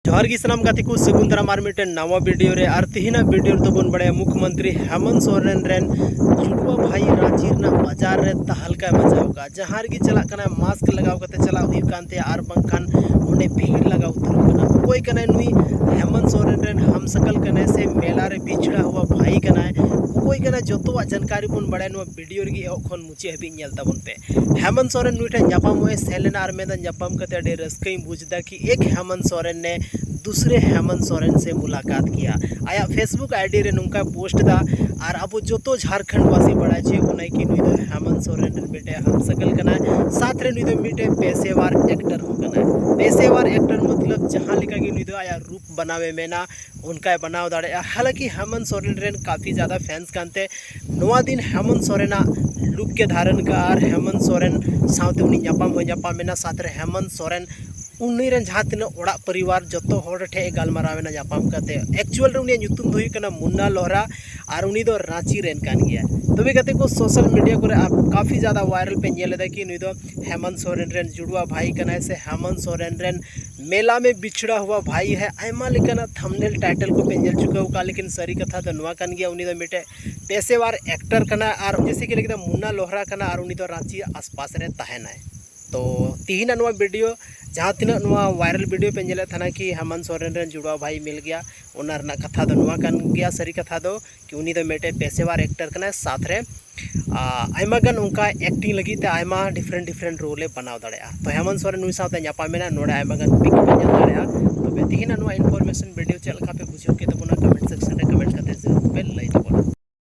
जोहार गी सलाम गाती को सगुन दाराम आर मिटे नवा वीडियो रे आर तिहिना वीडियो रे तबन बड़े मुख्यमंत्री हेमंत सोरेन रेन जुड़वा भाई रांची ना बाजार रे तहलका मचाव का जहां गी चला कना मास्क लगाव कते चला हुई कांते आर बंखान ओने भीड़ लगा उतर कना कोई कने नुई हेमंत सोरेन रेन हम सकल कने से मेला रे बिछड़ा हुआ भाई कना कोई कना जोतोवा जानकारी बन बड़े नो वीडियो रे एखन मुचे हबी नेल ताबन पे हेमंत सोरेन नुईटा न्यापाम होए सेलेना आर मेदा न्यापाम कते अडे रस्कई बुझदा कि एक हेमंत सोरेन ने दूसरे हेमंत सोरेन से मुलाकात किया आया फेसबुक आईडी रे नुंका पोस्ट दा और अब जो झारखंड वासी बड़ा छे उनाई कि नुई दो हेमंत सोरेन रे बेटे हम सकल कना साथ रे नुई दो मिटे पेशेवर एक्टर हो कना पेशेवर एक्टर मतलब जहां लिखा कि नुई दो आया रूप बनावे मेना उनका बनाव दाड़े हालांकि हेमंत सोरेन रेन काफ़ी ज़्यादा फैंस कानते नवा दिन हेमंत सोरेना लुक के धारण का और हेमंत सोरेन साथ उनी न्यापाम हो न्यापाम मेना साथ रे हेमंत सोरेन उन्नी रेन जहाँ तीन ओड़ा परिवार जतो होड़ ठे गालमारावेना न्यापाम कते एक्चुअल रे उनी ᱧᱩᱛᱩᱢ ᱫᱚ ᱦᱩᱭᱩᱜ ᱠᱟᱱᱟ मुन्ना लोहरा और उनी दो रांची रेन कान गया तबे कते को सोशल मीडिया को आप काफ़ी ज़्यादा वायरल पे नेलेदा कि नुई दो हेमंत सोरेन रेन जुड़वा भाई कना से हेमंत सोरेन रेन मेला में बिछड़ा हुआ भाई है आयमा लेकना थंबनेल टाइटल को पे नेल चुका का लेकिन सरी कथा तो नुआ कान गया उनी दो मिटे पेशेवर एक्टर कना और जैसे कि लेकिन मुन्ना लोहरा कना और उनी दो रांची आसपास रे तहना तो तीन नुआ वीडियो जहाँ तीन वायरल वीडियो पे नेले थाना कि हेमंत सोरेन रेन जुड़वा भाई मिल गया उना रना कथा दो नुआ कान गया सरी कथा दो कि उनी दो मेटे पेशेवर एक्टर कना साथ रे आयमा गन उनका एक्टिंग लगी ते आयमा डिफरेंट रोले बनाव दाड़ेया तो हेमंत सोरेन नुई साथे न्यापामेना नोडे आयमा गन पिक पे नेल दाड़ेया तो बे तीन नुआ इनफॉरमेशन वीडियो चल का पे बुझो के तो कमेंट सेक्शन रे कमेंट करते जरूर पे लई